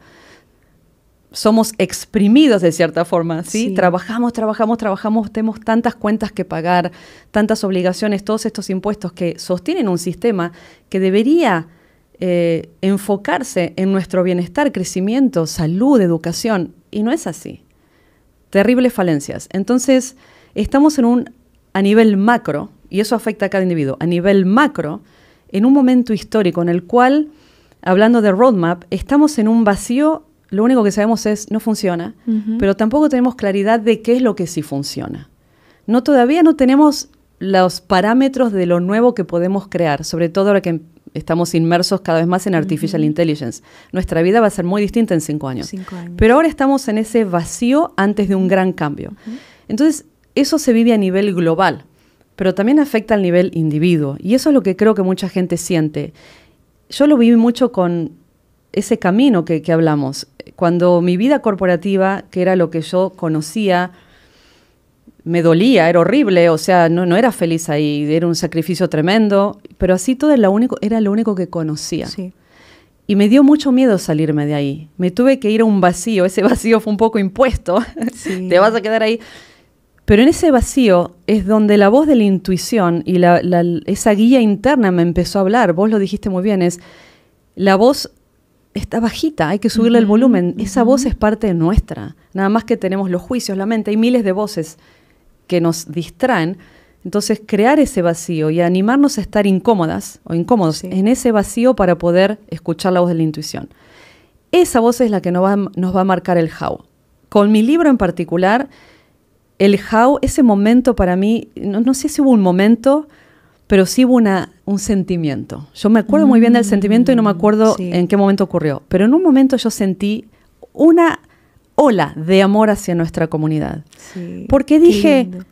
Speaker 2: Somos exprimidos de cierta forma, ¿sí?
Speaker 1: Sí.
Speaker 2: Trabajamos, tenemos tantas cuentas que pagar, tantas obligaciones, todos estos impuestos que sostienen un sistema que debería enfocarse en nuestro bienestar, crecimiento, salud, educación, y no es así. Terribles falencias. Entonces, estamos a nivel macro, y eso afecta a cada individuo, a nivel macro, en un momento histórico en el cual, hablando de roadmap, estamos en un vacío. Lo único que sabemos es no funciona, pero tampoco tenemos claridad de qué es lo que sí funciona. Todavía no tenemos los parámetros de lo nuevo que podemos crear, sobre todo ahora que estamos inmersos cada vez más en Artificial Intelligence. Nuestra vida va a ser muy distinta en 5 años.
Speaker 1: 5 años.
Speaker 2: Pero ahora estamos en ese vacío antes de un gran cambio. Entonces, eso se vive a nivel global, pero también afecta al nivel individuo. Y eso es lo que creo que mucha gente siente. Yo lo viví mucho con ese camino que hablamos. Cuando mi vida corporativa, que era lo que yo conocía, me dolía, era horrible, o sea, no era feliz ahí, era un sacrificio tremendo, pero así todo era lo único que conocía.
Speaker 1: Sí.
Speaker 2: Y me dio mucho miedo salirme de ahí. Me tuve que ir a un vacío, ese vacío fue un poco impuesto,
Speaker 1: Sí.
Speaker 2: te vas a quedar ahí. Pero en ese vacío es donde la voz de la intuición y esa guía interna me empezó a hablar. Vos lo dijiste muy bien, la voz está bajita, hay que subirle el volumen. Esa voz es parte nuestra. Nada más que tenemos los juicios, la mente. Hay miles de voces que nos distraen. Entonces, crear ese vacío y animarnos a estar incómodas o incómodos
Speaker 1: Sí.
Speaker 2: en ese vacío para poder escuchar la voz de la intuición. Esa voz es la que nos va a marcar el how. Con mi libro en particular, el how, ese momento para mí, no sé si hubo un momento, pero sí hubo un sentimiento. Yo me acuerdo muy bien del sentimiento y no me acuerdo
Speaker 1: sí.
Speaker 2: en qué momento ocurrió. Pero en un momento yo sentí una ola de amor hacia nuestra comunidad.
Speaker 1: Sí.
Speaker 2: Porque
Speaker 1: Qué
Speaker 2: dije,
Speaker 1: lindo.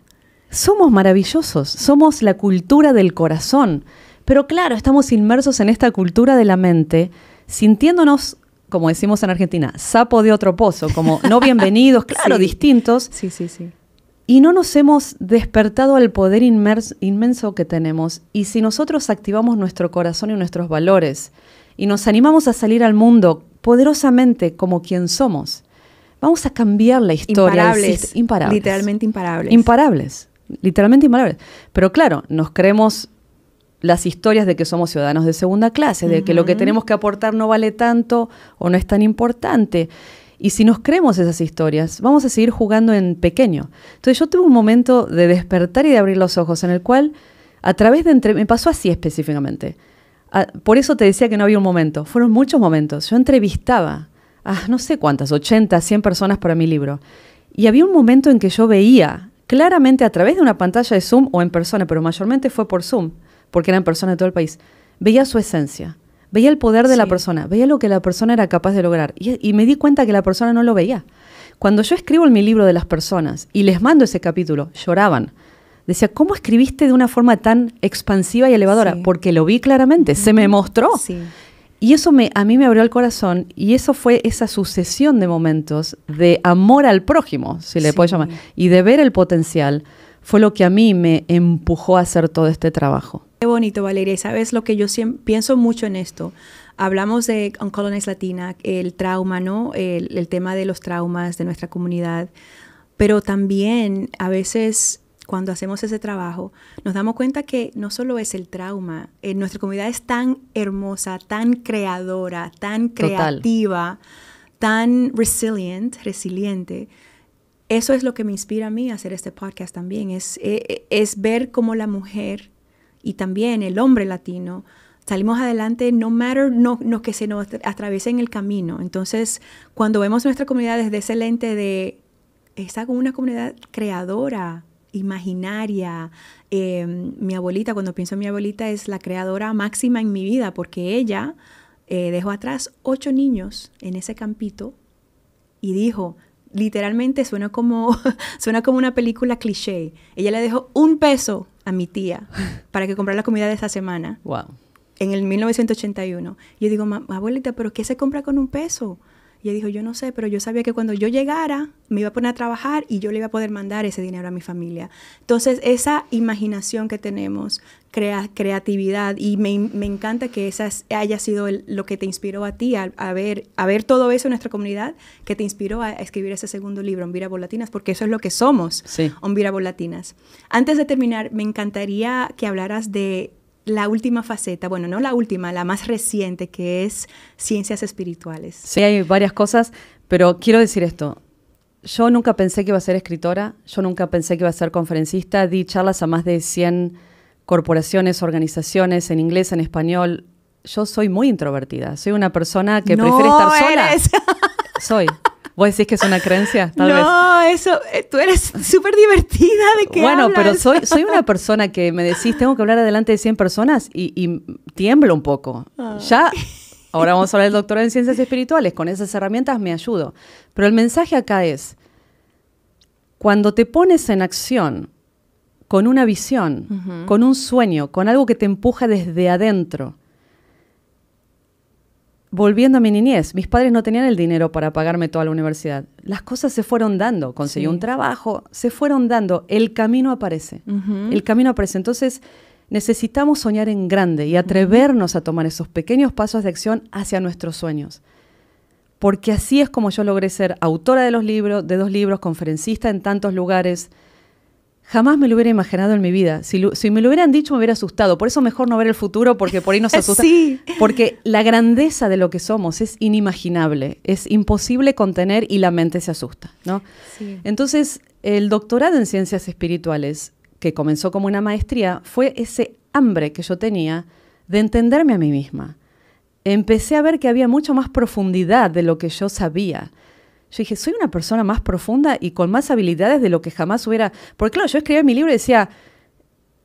Speaker 2: somos maravillosos, somos la cultura del corazón. Pero claro, estamos inmersos en esta cultura de la mente, sintiéndonos como decimos en Argentina, sapo de otro pozo, como no bienvenidos, claro,
Speaker 1: Sí.
Speaker 2: distintos.
Speaker 1: Sí, sí, sí.
Speaker 2: Y no nos hemos despertado al poder inmenso que tenemos. Y si nosotros activamos nuestro corazón y nuestros valores y nos animamos a salir al mundo poderosamente como quien somos, vamos a cambiar la historia.
Speaker 1: Imparables. Literalmente imparables.
Speaker 2: Literalmente imparables. Pero claro, nos creemos las historias de que somos ciudadanos de segunda clase, de que lo que tenemos que aportar no vale tanto o no es tan importante. Y si nos creemos esas historias, vamos a seguir jugando en pequeño. Entonces yo tuve un momento de despertar y de abrir los ojos en el cual, a través de me pasó así específicamente. Por eso te decía que no había un momento. Fueron muchos momentos. Yo entrevistaba a no sé cuántas, 80, 100 personas para mi libro. Y había un momento en que yo veía claramente a través de una pantalla de Zoom o en persona, pero mayormente fue por Zoom, porque eran personas de todo el país, veía su esencia. Veía el poder de la persona, veía lo que la persona era capaz de lograr. Y me di cuenta que la persona no lo veía. Cuando yo escribo en mi libro de las personas y les mando ese capítulo, lloraban. Decía, ¿cómo escribiste de una forma tan expansiva y elevadora? Sí. Porque lo vi claramente, se me mostró.
Speaker 1: Sí.
Speaker 2: Y eso a mí me abrió el corazón y eso fue esa sucesión de momentos de amor al prójimo, si le puedo llamar, y de ver el potencial, fue lo que a mí me empujó a hacer todo este trabajo.
Speaker 1: Qué bonito, Valeria. Y sabes lo que yo siempre pienso mucho en esto. Hablamos de Uncolonized Latina, el trauma, ¿no? El tema de los traumas de nuestra comunidad. Pero también a veces cuando hacemos ese trabajo nos damos cuenta que no solo es el trauma. Nuestra comunidad es tan hermosa, tan creadora, tan creativa, tan resiliente. Eso es lo que me inspira a mí a hacer este podcast también. Es ver cómo la mujer y también el hombre latino salimos adelante no que se nos atraviese en el camino. Entonces, cuando vemos nuestra comunidad desde ese lente de esa una comunidad creadora, imaginaria, mi abuelita, cuando pienso en mi abuelita, es la creadora máxima en mi vida porque ella dejó atrás 8 niños en ese campito y dijo, literalmente suena como una película cliché. Ella le dejó $1 a mi tía para que comprara la comida de esa semana.
Speaker 2: Wow.
Speaker 1: En el 1981. Yo digo, abuelita, ¿pero qué se compra con $1? Y ella dijo, yo no sé, pero yo sabía que cuando yo llegara me iba a poner a trabajar y yo le iba a poder mandar ese dinero a mi familia. Entonces, esa imaginación que tenemos, creatividad, y me encanta que esa haya sido lo que te inspiró a ti, a ver todo eso en nuestra comunidad, que te inspiró a escribir ese segundo libro, Unbeatable Latinas, porque eso es lo que somos,
Speaker 2: sí.
Speaker 1: Unbeatable Latinas. Antes de terminar, me encantaría que hablaras de la última faceta, bueno, no la última, la más reciente, que es ciencias espirituales.
Speaker 2: Sí, hay varias cosas, pero quiero decir esto. Yo nunca pensé que iba a ser escritora, yo nunca pensé que iba a ser conferencista, di charlas a más de 100 corporaciones, organizaciones, en inglés, en español. Yo soy muy introvertida, soy una persona que prefiere estar sola. Soy. ¿Vos decís que es una creencia? Tal vez.
Speaker 1: No, eso, tú eres súper divertida, ¿de qué
Speaker 2: Bueno,
Speaker 1: hablas?
Speaker 2: pero soy una persona que me decís, tengo que hablar adelante de 100 personas y tiemblo un poco. Ya, ahora vamos a hablar del doctorado en ciencias espirituales, con esas herramientas me ayudo. Pero el mensaje acá es, cuando te pones en acción con una visión, con un sueño, con algo que te empuja desde adentro. Volviendo a mi niñez, mis padres no tenían el dinero para pagarme toda la universidad. Las cosas se fueron dando, conseguí un trabajo, se fueron dando, el camino aparece. El camino aparece. Entonces, necesitamos soñar en grande y atrevernos a tomar esos pequeños pasos de acción hacia nuestros sueños. Porque así es como yo logré ser autora de 2 libros, conferencista en tantos lugares. Jamás me lo hubiera imaginado en mi vida. Si me lo hubieran dicho, me hubiera asustado. Por eso mejor no ver el futuro, porque por ahí nos asusta.
Speaker 1: Sí.
Speaker 2: Porque la grandeza de lo que somos es inimaginable. Es imposible contener y la mente se asusta, ¿no?
Speaker 1: Sí.
Speaker 2: Entonces, el doctorado en ciencias espirituales, que comenzó como una maestría, fue ese hambre que yo tenía de entenderme a mí misma. Empecé a ver que había mucho más profundidad de lo que yo sabía. Yo dije, soy una persona más profunda y con más habilidades de lo que jamás hubiera... Porque claro, yo escribía mi libro y decía,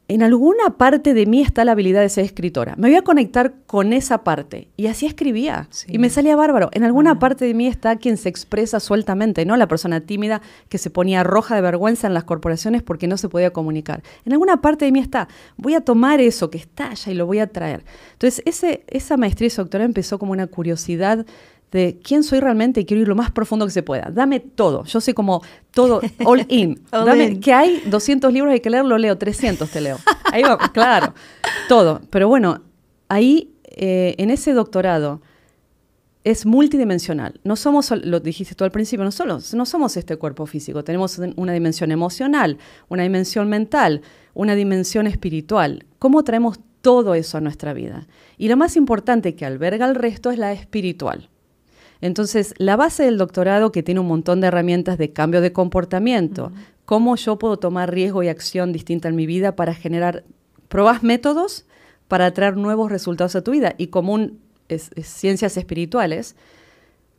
Speaker 2: en alguna parte de mí está la habilidad de ser escritora. Me voy a conectar con esa parte. Y así escribía. Sí. Y me salía bárbaro. En alguna parte de mí está quien se expresa sueltamente, ¿no? La persona tímida que se ponía roja de vergüenza en las corporaciones porque no se podía comunicar. En alguna parte de mí está. Voy a tomar eso que está allá y lo voy a traer. Entonces, esa maestría y ese doctorado empezó como una curiosidad de quién soy realmente y quiero ir lo más profundo que se pueda. Dame todo. Yo soy como todo, all in. Que hay 200 libros hay que leer, lo leo. 300 te leo. Ahí va, claro. Todo. Pero bueno, ahí, en ese doctorado, es multidimensional. No somos, lo dijiste tú al principio, no somos este cuerpo físico. Tenemos una dimensión emocional, una dimensión mental, una dimensión espiritual. ¿Cómo traemos todo eso a nuestra vida? Y lo más importante que alberga el resto es la espiritual. Entonces, la base del doctorado, que tiene un montón de herramientas de cambio de comportamiento, cómo yo puedo tomar riesgo y acción distinta en mi vida para generar, probás métodos para traer nuevos resultados a tu vida. Y como ciencias espirituales,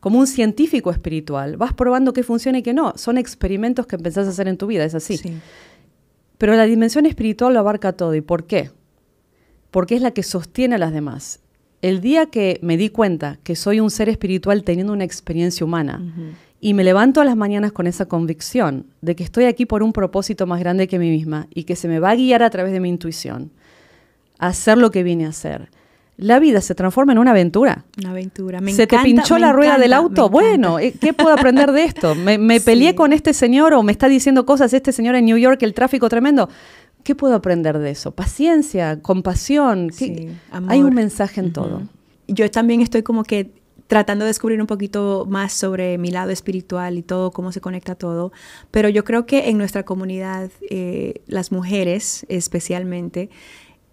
Speaker 2: como un científico espiritual, vas probando qué funciona y qué no. Son experimentos que empezás a hacer en tu vida, es así. Sí. Pero la dimensión espiritual lo abarca todo. ¿Y por qué? Porque es la que sostiene a las demás. El día que me di cuenta que soy un ser espiritual teniendo una experiencia humana y me levanto a las mañanas con esa convicción de que estoy aquí por un propósito más grande que mí misma y que se me va a guiar a través de mi intuición a hacer lo que vine a hacer, la vida se transforma en una aventura.
Speaker 1: Una aventura.
Speaker 2: ¿Se te pinchó la rueda del auto? Bueno, ¿qué puedo aprender de esto? ¿Me peleé con este señor o me está diciendo cosas este señor en New York, el tráfico tremendo? ¿Qué puedo aprender de eso? Paciencia, compasión. Sí, amor. Hay un mensaje en todo.
Speaker 1: Yo también estoy como que tratando de descubrir un poquito más sobre mi lado espiritual y todo, cómo se conecta todo. Pero yo creo que en nuestra comunidad, las mujeres especialmente,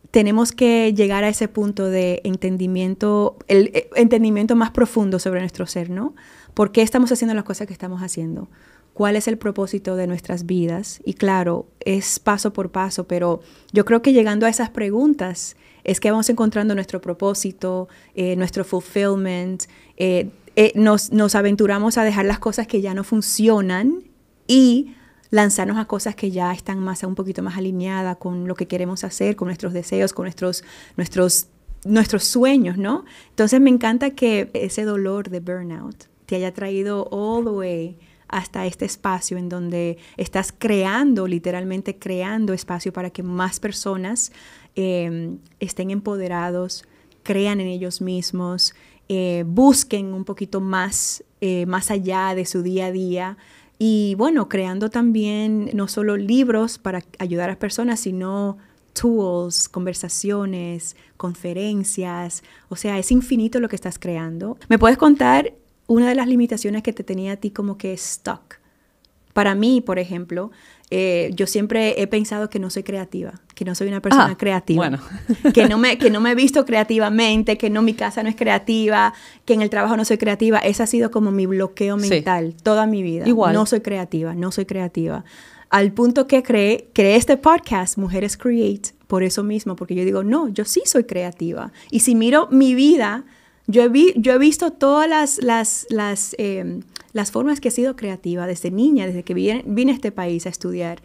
Speaker 1: tenemos que llegar a ese punto de entendimiento, el entendimiento más profundo sobre nuestro ser, ¿no? ¿Por qué estamos haciendo las cosas que estamos haciendo? ¿Cuál es el propósito de nuestras vidas? Y claro, es paso por paso, pero yo creo que llegando a esas preguntas es que vamos encontrando nuestro propósito, nuestro fulfillment, nos aventuramos a dejar las cosas que ya no funcionan y lanzarnos a cosas que ya están un poquito más alineadas con lo que queremos hacer, con nuestros deseos, con nuestros sueños, ¿no? Entonces me encanta que ese dolor de burnout te haya traído all the way hasta este espacio en donde estás literalmente creando espacio para que más personas estén empoderados, crean en ellos mismos, busquen un poquito más allá de su día a día. Y bueno, creando también no solo libros para ayudar a las personas, sino tools, conversaciones, conferencias. O sea, es infinito lo que estás creando. ¿Me puedes contar una de las limitaciones que te tenía a ti como que stuck? Para mí, por ejemplo, yo siempre he pensado que no soy creativa, que no soy una persona creativa,
Speaker 2: bueno.
Speaker 1: que no me he visto creativamente, que mi casa no es creativa, que en el trabajo no soy creativa. Ese ha sido como mi bloqueo mental toda mi vida.
Speaker 2: Igual.
Speaker 1: No soy creativa. Al punto que creé este podcast, Mujeres Create, por eso mismo, porque yo digo, no, yo sí soy creativa. Y si miro mi vida, yo he visto todas las formas que he sido creativa desde niña, desde que vine a este país a estudiar,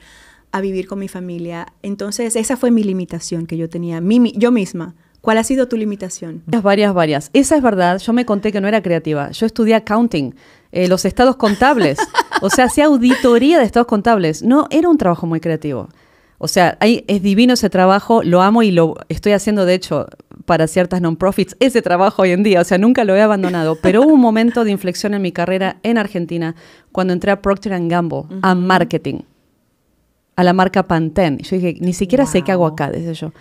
Speaker 1: a vivir con mi familia. Entonces, esa fue mi limitación que yo tenía, yo misma. ¿Cuál ha sido tu limitación?
Speaker 2: Varias. Esa es verdad. Yo me conté que no era creativa. Yo estudié accounting, los estados contables. O sea, hacía auditoría de estados contables. No era un trabajo muy creativo. O sea, es divino ese trabajo, lo amo y lo estoy haciendo, de hecho, para ciertas non-profits, ese trabajo hoy en día. O sea, nunca lo he abandonado. Pero hubo un momento de inflexión en mi carrera en Argentina cuando entré a Procter & Gamble, a marketing, a la marca Pantene. Yo dije, ni siquiera sé qué hago acá, desde yo.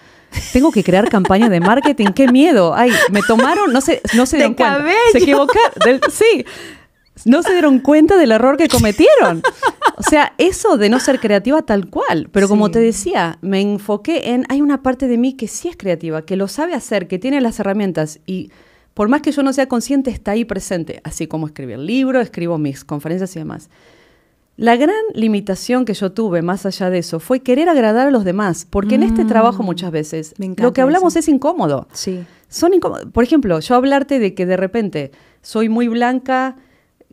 Speaker 2: Tengo que crear campañas de marketing, qué miedo. Ay, me tomaron, no se dieron cuenta. Se equivocaron. Sí. No se dieron cuenta del error que cometieron. O sea, eso de no ser creativa tal cual. Pero como te decía, me enfoqué en... Hay una parte de mí que sí es creativa, que lo sabe hacer, que tiene las herramientas. Y por más que yo no sea consciente, está ahí presente. Así como escribir libros, escribo mis conferencias y demás. La gran limitación que yo tuve, más allá de eso, fue querer agradar a los demás. Porque en este trabajo muchas veces lo que hablamos es incómodo.
Speaker 1: Sí.
Speaker 2: Son incómodos. Por ejemplo, yo hablarte de que de repente soy muy blanca,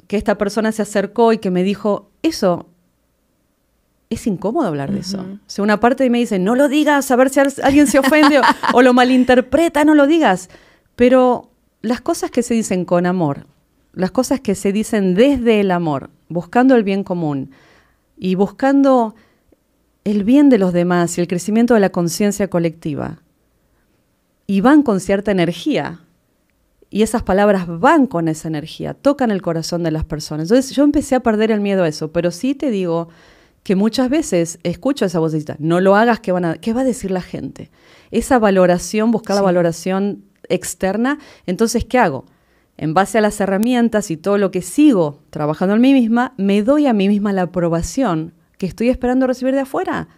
Speaker 2: que esta persona se acercó y que me dijo, eso, es incómodo hablar de eso. O sea, una parte de mí dice, no lo digas, a ver si alguien se ofende o lo malinterpreta, no lo digas. Pero las cosas que se dicen con amor, las cosas que se dicen desde el amor, buscando el bien común y buscando el bien de los demás y el crecimiento de la conciencia colectiva, y van con cierta energía, y esas palabras van con esa energía, tocan el corazón de las personas. Entonces yo empecé a perder el miedo a eso, pero sí te digo que muchas veces escucho esa vocecita, no lo hagas, ¿qué va a decir la gente? Esa valoración, buscar la valoración externa. Entonces, ¿qué hago? En base a las herramientas y todo lo que sigo trabajando en mí misma, me doy a mí misma la aprobación que estoy esperando recibir de afuera.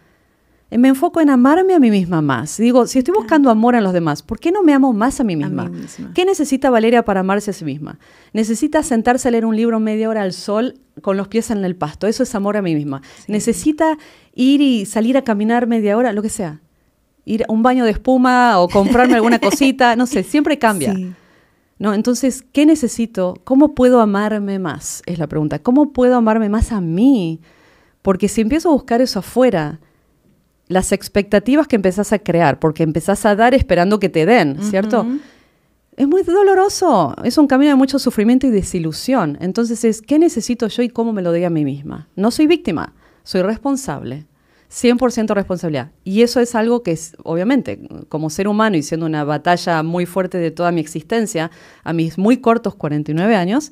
Speaker 2: Me enfoco en amarme a mí misma más. Digo, si estoy buscando amor en los demás, ¿por qué no me amo más a mí misma?
Speaker 1: A mí misma.
Speaker 2: ¿Qué necesita Valeria para amarse a sí misma? Necesita sentarse a leer un libro media hora al sol con los pies en el pasto. Eso es amor a mí misma. Sí. Necesita ir y salir a caminar media hora, lo que sea. Ir a un baño de espuma o comprarme alguna cosita, no sé, siempre cambia. Sí. ¿No? Entonces, ¿qué necesito? ¿Cómo puedo amarme más? Es la pregunta. ¿Cómo puedo amarme más a mí? Porque si empiezo a buscar eso afuera, las expectativas que empezás a crear, porque empezás a dar esperando que te den, ¿cierto? Es muy doloroso, es un camino de mucho sufrimiento y desilusión. Entonces ¿qué necesito yo y cómo me lo doy a mí misma? No soy víctima, soy responsable, 100% responsabilidad. Y eso es algo que, obviamente, como ser humano y siendo una batalla muy fuerte de toda mi existencia, a mis muy cortos 49 años,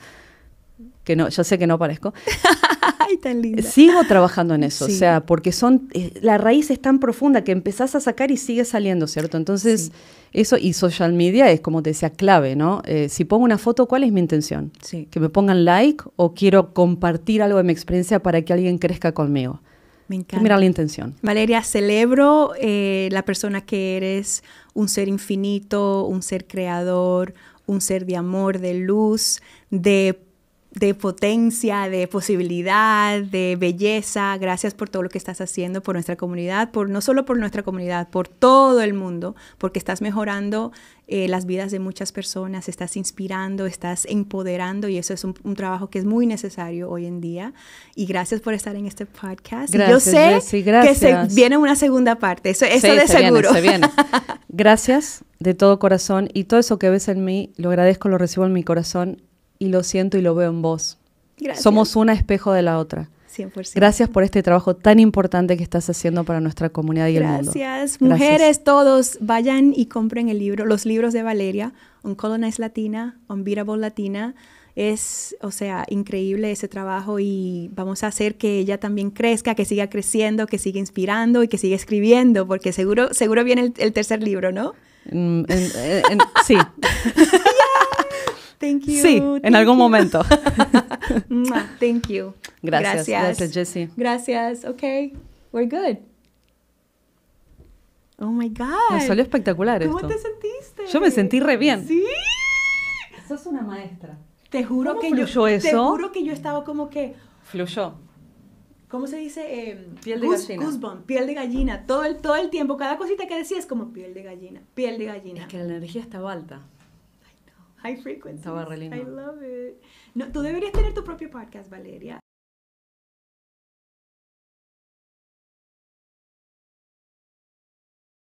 Speaker 2: que no, yo sé que no parezco,
Speaker 1: Ay, tan linda.
Speaker 2: Sigo trabajando en eso,
Speaker 1: Sí.
Speaker 2: o sea, porque la raíz es tan profunda que empezás a sacar y sigue saliendo, ¿cierto? Entonces, eso, y social media es, como te decía, clave, ¿no? Si pongo una foto, ¿cuál es mi intención?
Speaker 1: Sí.
Speaker 2: ¿Que me pongan like o quiero compartir algo de mi experiencia para que alguien crezca conmigo?
Speaker 1: Me encanta.
Speaker 2: Mira la intención.
Speaker 1: Valeria, celebro la persona que eres, un ser infinito, un ser creador, un ser de amor, de luz, de potencia, de posibilidad, de belleza. Gracias por todo lo que estás haciendo por nuestra comunidad, no solo por nuestra comunidad, por todo el mundo, porque estás mejorando las vidas de muchas personas, estás inspirando, estás empoderando, y eso es un trabajo que es muy necesario hoy en día. Y gracias por estar en este podcast.
Speaker 2: Gracias,
Speaker 1: y yo sé
Speaker 2: Jessie, gracias.
Speaker 1: que viene una segunda parte, eso
Speaker 2: Sí,
Speaker 1: de seguro.
Speaker 2: Se viene. Gracias de todo corazón, y todo eso que ves en mí, lo agradezco, lo recibo en mi corazón, y lo siento y lo veo en vos.
Speaker 1: Gracias.
Speaker 2: Somos una espejo de la otra.
Speaker 1: 100%.
Speaker 2: Gracias por este trabajo tan importante que estás haciendo para nuestra comunidad y el mundo.
Speaker 1: Gracias. Mujeres, todos, vayan y compren los libros de Valeria, Uncolonized Latina, Unbeatable Latina. Es, o sea, increíble ese trabajo, y vamos a hacer que ella también crezca, que siga creciendo, que siga inspirando y que siga escribiendo, porque seguro viene el tercer libro, ¿no?
Speaker 2: Sí.
Speaker 1: Thank you.
Speaker 2: Sí, en algún momento.
Speaker 1: Thank you.
Speaker 2: Gracias, Jessie.
Speaker 1: Gracias. Okay, we're good. Oh my God.
Speaker 2: Me salió espectacular esto.
Speaker 1: ¿Cómo te sentiste?
Speaker 2: Yo me sentí re bien.
Speaker 1: ¿Sí?
Speaker 2: Sos una maestra.
Speaker 1: Te juro
Speaker 2: ¿Cómo
Speaker 1: que
Speaker 2: fluyó eso?
Speaker 1: Te juro que yo estaba como que...
Speaker 2: Fluyó.
Speaker 1: ¿Cómo se dice?
Speaker 2: Piel de gallina.
Speaker 1: Goosebump, piel de gallina. Todo el tiempo, cada cosita que decía es como piel de gallina, piel de gallina.
Speaker 2: Es que la energía estaba alta.
Speaker 1: High frequency.
Speaker 2: Estaba re lindo.
Speaker 1: I love it. No, tú deberías tener tu propio podcast, Valeria.